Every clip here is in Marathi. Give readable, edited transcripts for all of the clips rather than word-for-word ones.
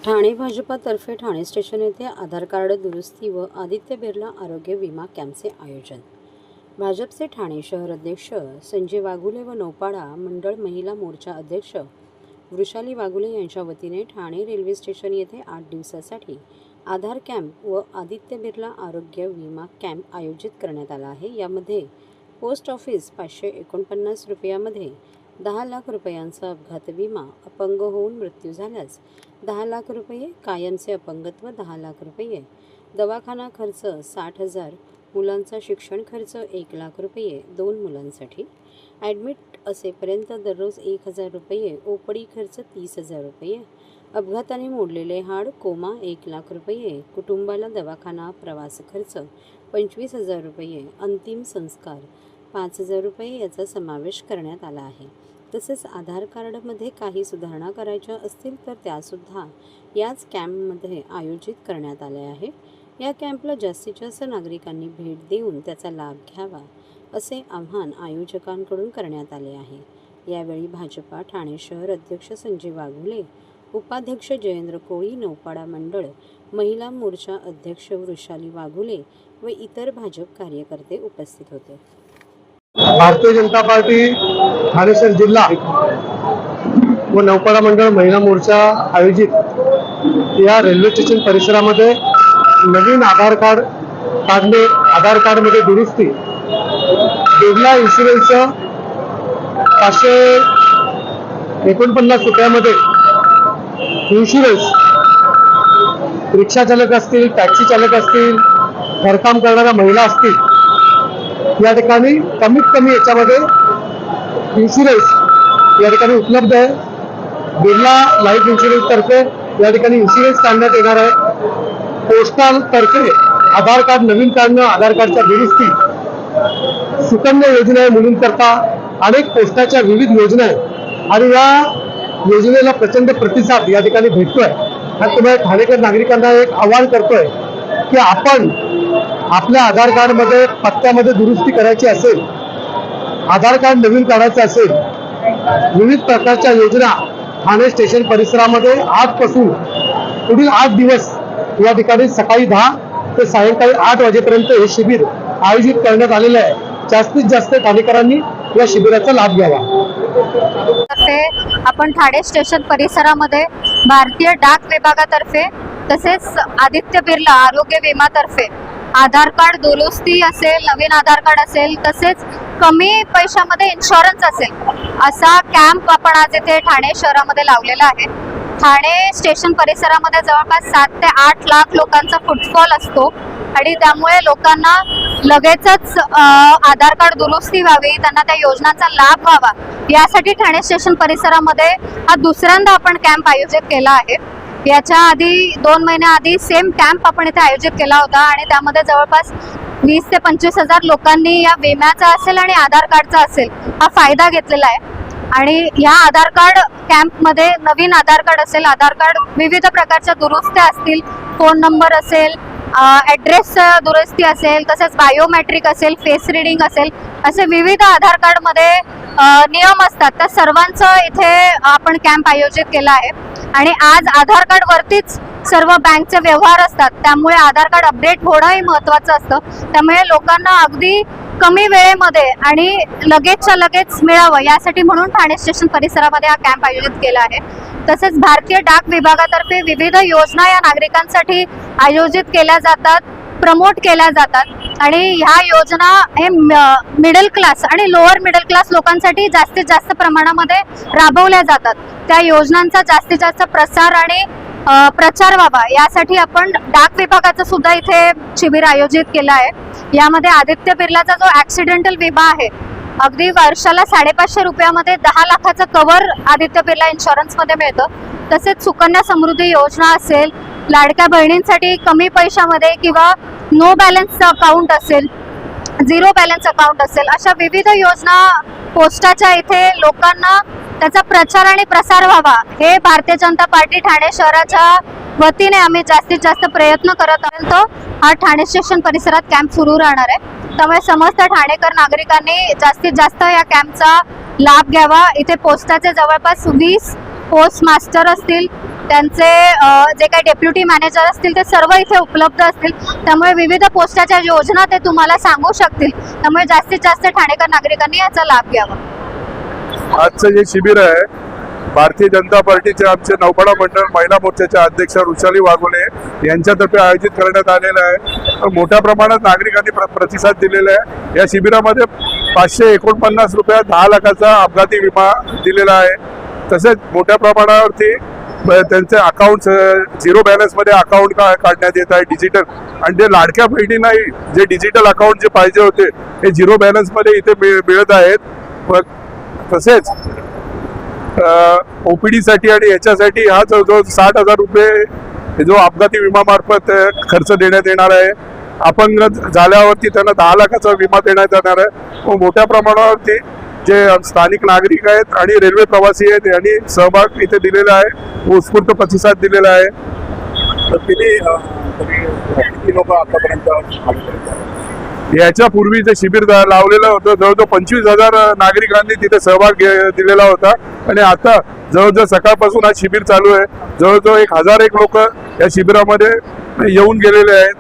ठाणे भाजपातर्फे ठाणे स्टेशन येथे आधार कार्ड दुरुस्ती व आदित्य बिर्ला आरोग्य विमा कॅम्पचे आयोजन। भाजपचे ठाणे शहर अध्यक्ष संजय वाघुले व नौपाडा मंडळ महिला मोर्चा अध्यक्ष वृषाली वाघुले यांच्या वतीने ठाणे रेल्वे स्टेशन येथे 8 दिवसासाठी आधार कॅम्प व आदित्य बिर्ला आरोग्य विमा कॅम्प आयोजित करण्यात आला आहे। यामध्ये पोस्ट ऑफिस 549 रुपयामध्ये 10 लाख रुपयांचा अपघात विमा, अपंग होऊन मृत्यू झाल्यास 10 लाख रुपये, कायमचे अपंगत्व 10 लाख रुपये, दवाखाना खर्च 60,000, मुलांचा शिक्षण खर्च 1 लाख रुपये, 2 मुलांसाठी ॲडमिट असेपर्यंत दररोज 1,000 रुपये, ओपडी खर्च 30,000 रुपये, अपघाताने मोडलेले हाड कोमा 1 लाख रुपये, कुटुंबाला दवाखाना प्रवास खर्च 25,000 रुपये, अंतिम संस्कार 5,000 रुपये याचा समावेश करण्यात आला आहे। तसेच आधार कार्डमध्ये काही सुधारणा करायच्या असतील तर त्यासुद्धा याच कॅम्पमध्ये आयोजित करण्यात आले आहे। या कॅम्पला जास्तीत जास्त नागरिकांनी भेट देऊन त्याचा लाभ घ्यावा असे आवाहन आयोजकांकडून करण्यात आले आहे। यावेळी भाजपा ठाणे शहर अध्यक्ष संजय वाघुले, उपाध्यक्ष जयेंद्र कोळी, नौपाडा मंडळ महिला मोर्चा अध्यक्ष वृषाली वाघुले व इतर भाजप कार्यकर्ते उपस्थित होते। भारतीय जनता पार्टी ठाणे शहर जिल्हा व नौपाडा मंडळ महिला मोर्चा आयोजित या रेल्वे स्टेशन परिसरामध्ये नवीन आधार कार्ड काढणे, आधार कार्डमध्ये दुरुस्ती, बिर्ला इन्शुरन्सचं 549 रुपयामध्ये इन्शुरन्स, रिक्षा चालक असतील, टॅक्सी चालक असतील, घरकाम करणाऱ्या महिला असतील, या ठिकाणी कमीत कमी याच्यामध्ये इन्शुरन्स या ठिकाणी उपलब्ध आहे। बिर्ला लाईफ इन्शुरन्स तर्फे या ठिकाणी इन्शुरन्स काढण्यात येणार आहे। पोस्टल तर्फे आधार कार्ड नवीन काढणं, आधार कार्डच्या दुरुस्ती, सुकन्या योजना आहे मुलींकरता, अनेक पोस्टाच्या विविध योजना आहेत आणि या योजनेला प्रचंड प्रतिसाद या ठिकाणी भेटतोय। आणि तुम्हाला ठाणेकर नागरिकांना एक आवाहन करतोय की आपण आपल्या आधार कार्डमध्ये पत्त्यामध्ये दुरुस्ती करायची असेल, आधार कार्ड नवीन काढायचं असेल, विविध प्रकारच्या योजना ठाणे स्टेशन परिसरामध्ये आजपासून पुढील 8 दिवस या ठिकाणी सकाळी 10 ते सायंकाळी 8 वाजेपर्यंत हे शिबिर आयोजित करण्यात आलेले आहे। जास्तीत जास्त ठाणेकरांनी या शिबिराचा लाभ घ्यावा। आपण ठाणे स्टेशन परिसरामध्ये भारतीय डाक विभागातर्फे तसेच आदित्य बिर्ला आरोग्य विमातर्फे आधार कार्ड दुरुस्ती असेल, नवीन आधार कार्ड असेल, तसेच कमी पैशामध्ये इन्शुरन्स असेल असा कॅम्प आपण आज इथे ठाणे शहरामध्ये लावलेला आहे। ठाणे स्टेशन परिसरामध्ये जवळपास 7 ते 8 लाख लोकांचा फुटफॉल असतो आणि त्यामुळे लोकांना लगेचच आधार कार्ड दुरुस्ती व्हावी, त्यांना त्या योजनांचा लाभ व्हावा यासाठी ठाणे स्टेशन परिसरामध्ये हा दुसऱ्यांदा आपण कॅम्प आयोजित केला आहे। याच्या आधी 2 महिन्याआधी सेम कॅम्प आपण इथे आयोजित केला होता आणि त्यामध्ये जवळपास 20 ते 25,000 लोकांनी या विम्याचा असेल आणि आधार कार्डचा असेल हा फायदा घेतलेला आहे। आणि या आधार कार्ड कॅम्पमध्ये नवीन आधार कार्ड असेल, आधार कार्ड विविध प्रकारच्या दुरुस्त्या असतील, फोन नंबर असेल, ॲड्रेस दुरुस्ती असेल, तसेच बायोमेट्रिक असेल, फेस रिडिंग असेल, असे विविध आधार कार्डमध्ये नियम असतात। त्या सर्वांचं इथे आपण कॅम्प आयोजित केला आहे आणि आज आधार कार्ड वरतीच सर्व बँकचे व्यवहार असतात, त्यामुळे आधार कार्ड अपडेट होणंही महत्त्वाचं असतं। त्यामुळे लोकांना अगदी कमी वेळेमध्ये आणि लगेचच्या लगेच मिळावं यासाठी म्हणून ठाणे स्टेशन परिसरामध्ये हा कॅम्प आयोजित केला आहे। तसेच भारतीय डाक विभागातर्फे विविध योजना या नागरिकांसाठी आयोजित केल्या जातात, प्रमोट केल्या जातात आणि ह्या योजना हे मिडल क्लास आणि लोअर मिडल क्लास लोकांसाठी जास्तीत जास्त प्रमाणामध्ये राबवल्या जातात। त्या योजनांचा जास्तीत जास्त प्रसार आणि प्रचार व्हावा यासाठी आपण डाक विभागाचं सुद्धा इथे शिबिर आयोजित केलं आहे। यामध्ये आदित्य बिर्लाचा जो ॲक्सिडेंटल विमा आहे, अगदी वर्षाला 550 रुपयामध्ये 10 लाखाचं कव्हर आदित्य बिर्ला इन्शुरन्समध्ये मिळतं। तसेच सुकन्या समृद्धी योजना असेल, लाडक्या बहिणींसाठी कमी पैशामध्ये किंवा नो बॅलन्स अकाउंट असेल, 0 बॅलन्स अकाउंट असेल, अशा विविध योजना पोस्टाच्या इथे लोकांना त्याचा प्रचार आणि प्रसार व्हावा हे भारतीय जनता पार्टी ठाणे शहराच्या वतीने आम्ही जास्तीत जास्त प्रयत्न करत आहोत। हा ठाणे स्टेशन परिसरात कॅम्प सुरू राहणार आहे, त्यामुळे समस्त ठाणेकर नागरिकांनी जास्तीत जास्त या कॅम्पचा लाभ घ्यावा। इथे पोस्टाचे जवळपास 20 पोस्ट मास्टर असतील, त्यांचे जे काही डेप्युटी मॅनेजर असतील ते सर्व इथे उपलब्ध असतील. त्यामुळे विविध पोस्टाच्या योजना ते तुम्हाला सांगू शकतील. त्यामुळे जास्तीत जास्त ठाणेकर नागरिकांनी याचा लाभ घ्यावा. आजचं जे शिबिर आहे भारतीय जनता पार्टीचे आमचे नौपाडा मंडळ महिला मोर्चाच्या अध्यक्ष वृषाली वाघोले यांच्यातर्फे आयोजित करण्यात आलेलं आहे. मोठ्या प्रमाणात नागरिकांनी प्रतिसाद दिलेला आहे. या शिबिरामध्ये 549 रुपयात 10 लाखाचा अपघाती विमा दिलेला आहे. तसेच मोठ्या प्रमाणावरती त्यांचे अकाउंट झिरो बॅलन्समध्ये अकाउंट काढण्यात येत आहे डिजिटल. आणि ते लाडक्या बहिणींनाही जे डिजिटल अकाउंट जे पाहिजे होते ते झिरो बॅलन्समध्ये इथे मिळत आहेत. तसेच OPD साठी आणि याच्यासाठी हा जवळजवळ 60,000 रुपये जो अपघाती विमा मार्फत खर्च देण्यात येणार आहे. अपंग झाल्यावरती त्यांना 10 लाखाचा विमा देण्यात येणार आहे. मोठ्या प्रमाणावरती जे स्थानिक नागरिक आहेत आणि रेल्वे प्रवासी आहेत यांनी सहभाग इथे दिलेला आहे, उत्स्फूर्त प्रतिसाद दिलेला आहे. किती लोक आतापर्यंत याच्यापूर्वी जे शिबिर लावलेलं होतं जवळजवळ 25,000 नागरिकांनी तिथे सहभाग दिलेला होता. आणि आता जवळजवळ सकाळपासून हा शिबिर चालू आहे. जवळजवळ 1001 लोक या शिबिरामध्ये येऊन गेलेले आहेत.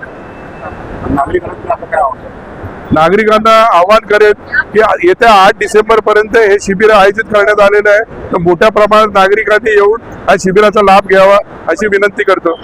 नागरिकांना आवाहन करेन की येत्या 8 डिसेंबर पर्यंत हे शिबिर आयोजित करण्यात आलेलं आहे. तर मोठ्या प्रमाणात नागरिकांनी येऊन या शिबिराचा लाभ घ्यावा अशी विनंती करतो.